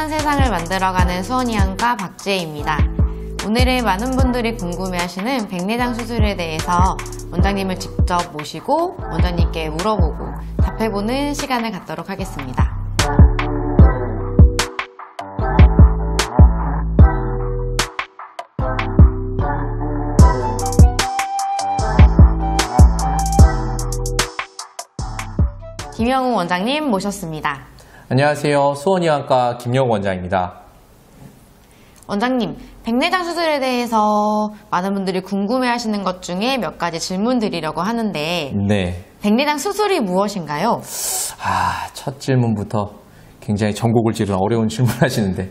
건강한 세상을 만들어가는 수원이안과 박지혜입니다. 오늘은 많은 분들이 궁금해하시는 백내장 수술에 대해서 원장님을 직접 모시고 원장님께 물어보고 답해보는 시간을 갖도록 하겠습니다. 김영웅 원장님 모셨습니다. 안녕하세요. 수원이안과 김영웅 원장입니다. 원장님, 백내장 수술에 대해서 많은 분들이 궁금해하시는 것 중에 몇 가지 질문 드리려고 하는데 네. 백내장 수술이 무엇인가요? 첫 질문부터 굉장히 전곡을 찌르는 어려운 질문을 하시는데,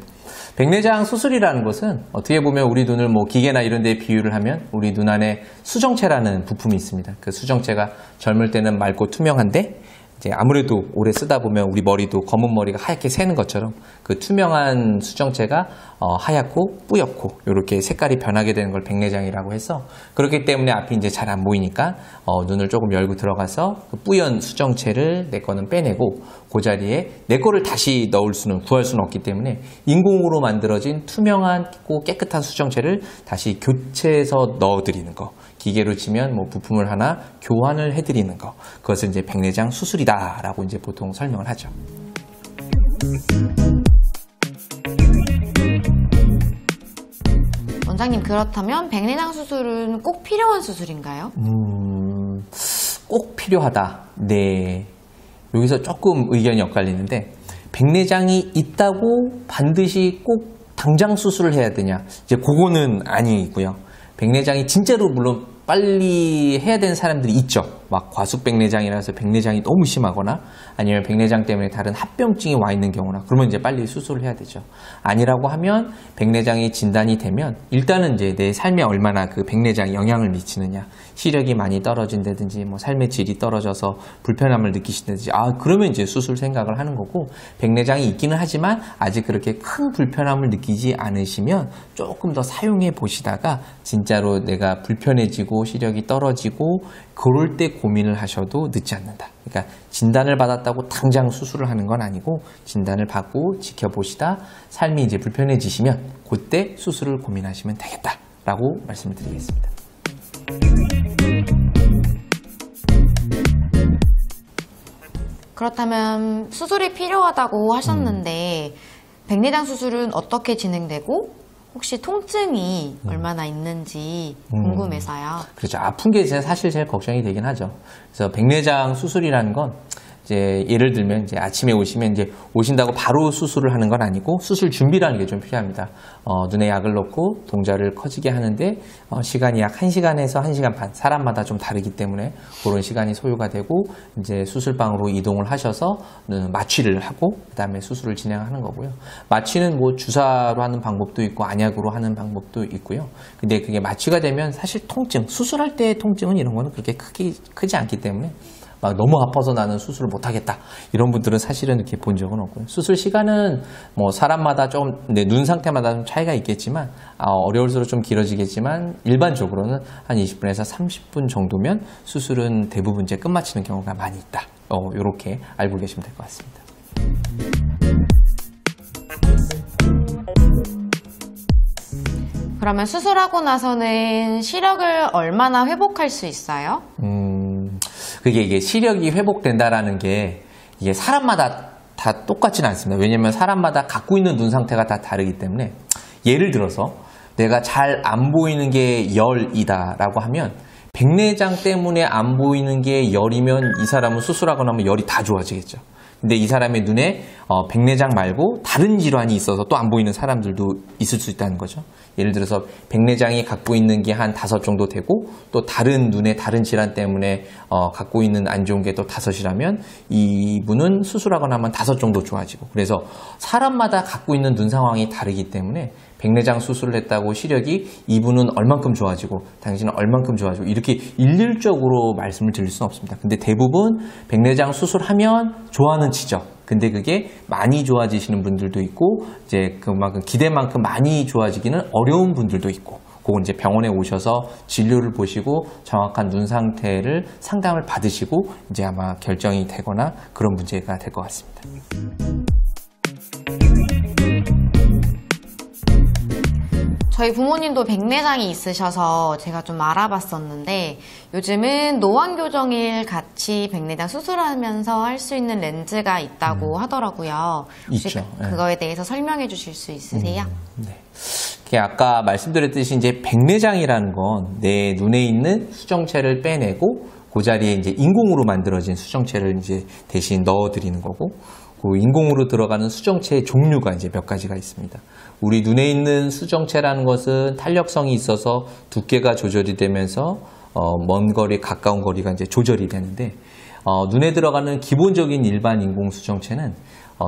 백내장 수술이라는 것은 어떻게 보면 우리 눈을 기계나 이런 데에 비유를 하면 우리 눈 안에 수정체라는 부품이 있습니다. 그 수정체가 젊을 때는 맑고 투명한데 이제 아무래도 오래 쓰다 보면 우리 머리도 검은 머리가 하얗게 새는 것처럼 그 투명한 수정체가 하얗고 뿌옇고 이렇게 색깔이 변하게 되는 걸 백내장이라고 해서, 그렇기 때문에 앞이 이제 잘 안 보이니까 눈을 조금 열고 들어가서 그 뿌연 수정체를 내 거는 빼내고 그 자리에 내 거를 다시 구할 수는 없기 때문에 인공으로 만들어진 투명하고 깨끗한 수정체를 다시 교체해서 넣어드리는 거, 기계로 치면 부품을 하나 교환을 해드리는 거, 그것을 이제 백내장 수술이다라고 이제 보통 설명을 하죠. 원장님, 그렇다면 백내장 수술은 꼭 필요한 수술인가요? 꼭 필요하다. 네. 여기서 조금 의견이 엇갈리는데, 백내장이 있다고 반드시 꼭 당장 수술을 해야 되냐? 이제 그거는 아니고요. 백내장이 진짜로 물론 빨리 해야 되는 사람들이 있죠. 막 과습백내장이라서 백내장이 너무 심하거나 아니면 백내장 때문에 다른 합병증이 와 있는 경우나, 그러면 이제 빨리 수술을 해야 되죠. 아니라고 하면 백내장이 진단이 되면 일단은 이제 내 삶에 얼마나 그 백내장이 영향을 미치느냐, 시력이 많이 떨어진다든지 삶의 질이 떨어져서 불편함을 느끼신다든지, 그러면 이제 수술 생각을 하는 거고, 백내장이 있기는 하지만 아직 그렇게 큰 불편함을 느끼지 않으시면 조금 더 사용해 보시다가 진짜로 내가 불편해지고 시력이 떨어지고 그럴 때 고민을 하셔도 늦지 않는다. 그러니까 진단을 받았다고 당장 수술을 하는 건 아니고, 진단을 받고 지켜보시다 삶이 이제 불편해지시면 그때 수술을 고민하시면 되겠다라고 말씀을 드리겠습니다. 그렇다면 수술이 필요하다고 하셨는데 백내장 수술은 어떻게 진행되고 혹시 통증이 얼마나 있는지 궁금해서요. 그렇죠. 아픈 게 사실 제일 걱정이 되긴 하죠. 그래서 백내장 수술이라는 건 이제 예를 들면 이제 아침에 오신다고 바로 수술을 하는 건 아니고, 수술 준비라는 게 좀 필요합니다. 눈에 약을 넣고 동자를 커지게 하는데 시간이 약 1시간에서 1시간 반, 사람마다 좀 다르기 때문에 그런 시간이 소요가 되고, 이제 수술방으로 이동을 하셔서 마취를 하고 그다음에 수술을 진행하는 거고요. 마취는 주사로 하는 방법도 있고 안약으로 하는 방법도 있고요. 근데 그게 마취가 되면 사실 수술할 때의 통증은 이런 거는 그렇게 크지 않기 때문에 너무 아파서 나는 수술을 못하겠다 이런 분들은 사실은 이렇게 본 적은 없고요. 수술 시간은 사람마다 눈 상태마다 좀 차이가 있겠지만 어려울수록 좀 길어지겠지만 일반적으로는 한 20분에서 30분 정도면 수술은 대부분 이제 끝마치는 경우가 많이 있다. 이렇게 알고 계시면 될 것 같습니다. 그러면 수술하고 나서는 시력을 얼마나 회복할 수 있어요? 이게 시력이 회복된다라는 게 이게 사람마다 다 똑같지는 않습니다. 왜냐면 사람마다 갖고 있는 눈 상태가 다 다르기 때문에, 예를 들어서 내가 잘 안 보이는 게 열이다라고 하면, 백내장 때문에 안 보이는 게 열이면 이 사람은 수술하고 나면 열이 다 좋아지겠죠. 근데 이 사람의 눈에 백내장 말고 다른 질환이 있어서 또 안 보이는 사람들도 있을 수 있다는 거죠. 예를 들어서 백내장이 갖고 있는 게 한 5 정도 되고, 또 다른 눈에 다른 질환 때문에 갖고 있는 안 좋은 게 또 5이라면 이분은 수술하고 나면 5 정도 좋아지고, 그래서 사람마다 갖고 있는 눈 상황이 다르기 때문에 백내장 수술을 했다고 시력이 이분은 얼만큼 좋아지고 당신은 얼만큼 좋아지고 이렇게 일률적으로 말씀을 드릴 수는 없습니다. 근데 대부분 백내장 수술하면 좋아는 치죠. 근데 그게 많이 좋아지시는 분들도 있고, 이제 그만큼 기대만큼 많이 좋아지기는 어려운 분들도 있고, 그건 이제 병원에 오셔서 진료를 보시고 정확한 눈 상태를 상담을 받으시고 이제 아마 결정이 되거나 그런 문제가 될 것 같습니다. 저희 부모님도 백내장이 있으셔서 제가 좀 알아봤었는데 요즘은 노안 교정일 같이 백내장 수술하면서 할 수 있는 렌즈가 있다고 하더라고요. 혹시 있죠. 그거에 대해서 설명해 주실 수 있으세요? 네. 아까 말씀드렸듯이 이제 백내장이라는 건 내 눈에 있는 수정체를 빼내고 그 자리에 이제 인공으로 만들어진 수정체를 이제 대신 넣어드리는 거고, 그 인공으로 들어가는 수정체의 종류가 이제 몇 가지가 있습니다. 우리 눈에 있는 수정체라는 것은 탄력성이 있어서 두께가 조절이 되면서 먼 거리, 가까운 거리가 이제 조절이 되는데, 눈에 들어가는 기본적인 일반 인공 수정체는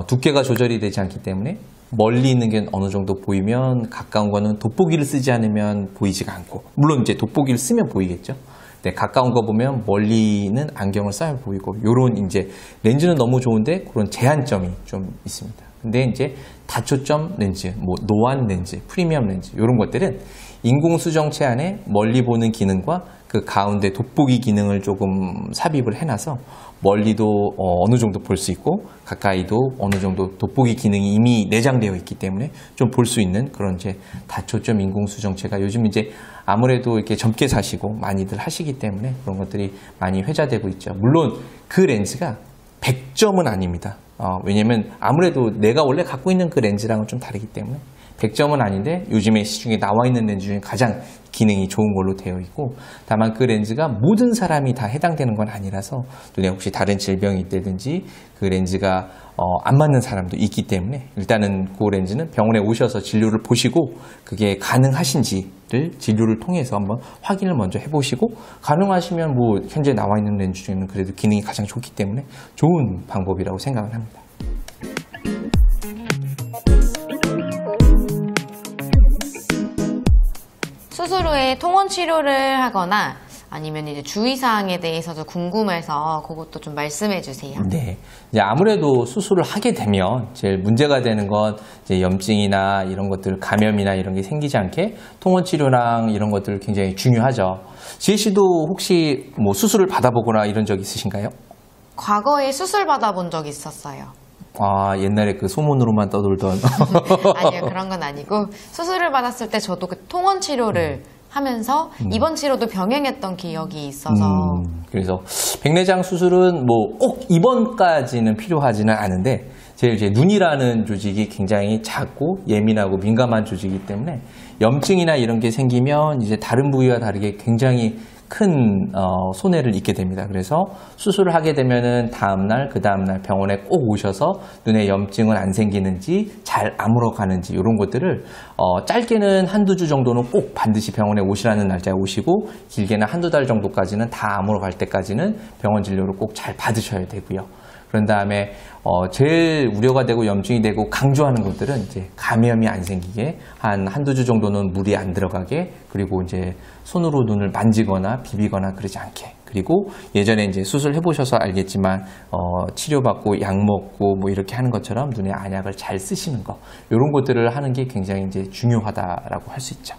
두께가 조절이 되지 않기 때문에 멀리 있는 게 어느 정도 보이면 가까운 거는 돋보기를 쓰지 않으면 보이지가 않고, 물론 이제 돋보기를 쓰면 보이겠죠. 네, 가까운 거 보면 멀리는 안경을 써야 보이고, 요런 이제 렌즈는 너무 좋은데 그런 제한점이 좀 있습니다. 근데 이제 다초점 렌즈, 뭐 노안 렌즈, 프리미엄 렌즈 요런 것들은 인공 수정체 안에 멀리 보는 기능과 그 가운데 돋보기 기능을 조금 삽입을 해놔서 멀리도 어느 정도 볼 수 있고 가까이도 어느 정도 돋보기 기능이 이미 내장되어 있기 때문에 좀 볼 수 있는 그런 이제 다초점 인공 수정체가 요즘 이제 아무래도 이렇게 젊게 사시고 많이들 하시기 때문에 그런 것들이 많이 회자되고 있죠. 물론 그 렌즈가 100점은 아닙니다. 왜냐면 아무래도 내가 원래 갖고 있는 그 렌즈랑은 좀 다르기 때문에 100점은 아닌데 요즘에 시중에 나와 있는 렌즈 중에 가장 기능이 좋은 걸로 되어 있고, 다만 그 렌즈가 모든 사람이 다 해당되는 건 아니라서 눈에 혹시 다른 질병이 있다든지 그 렌즈가 안 맞는 사람도 있기 때문에 일단은 그 렌즈는 병원에 오셔서 진료를 보시고 그게 가능하신지를 진료를 통해서 한번 확인을 먼저 해보시고, 가능하시면 뭐 현재 나와 있는 렌즈 중에는 그래도 기능이 가장 좋기 때문에 좋은 방법이라고 생각을 합니다. 수술 후에 통원 치료를 하거나 아니면 이제 주의사항에 대해서도 궁금해서 그것도 좀 말씀해 주세요. 네. 이제 아무래도 수술을 하게 되면 제일 문제가 되는 건 이제 염증이나 이런 것들, 감염이나 이런 게 생기지 않게 통원 치료랑 이런 것들 굉장히 중요하죠. 지혜 씨도 혹시 뭐 수술을 받아보거나 이런 적 있으신가요? 과거에 수술 받아본 적 있었어요. 아, 옛날에 그 소문으로만 떠돌던. 아니요, 그런 건 아니고 수술을 받았을 때 저도 그 통원 치료를 하면서 입원 치료도 병행했던 기억이 있어서 그래서 백내장 수술은 뭐 꼭 입원까지는 필요하지는 않은데, 제일 이제 눈이라는 조직이 굉장히 작고 예민하고 민감한 조직이기 때문에 염증이나 이런 게 생기면 이제 다른 부위와 다르게 굉장히 큰 손해를 입게 됩니다. 그래서 수술을 하게 되면은 다음날, 그 다음날 병원에 꼭 오셔서 눈에 염증은 안 생기는지 잘 아물어 가는지 이런 것들을 짧게는 한두 주 정도는 꼭 반드시 병원에 오시라는 날짜에 오시고, 길게는 한두 달 정도까지는 다 아물어 갈 때까지는 병원 진료를 꼭 잘 받으셔야 되고요. 그런 다음에 제일 우려가 되고 염증이 되고 강조하는 것들은 이제 감염이 안 생기게 한두 주 정도는 물이 안 들어가게, 그리고 이제 손으로 눈을 만지거나 비비거나 그러지 않게, 그리고 예전에 이제 수술 해보셔서 알겠지만 치료받고 약 먹고 뭐 이렇게 하는 것처럼 눈에 안약을 잘 쓰시는 거, 이런 것들을 하는 게 굉장히 이제 중요하다라고 할 수 있죠.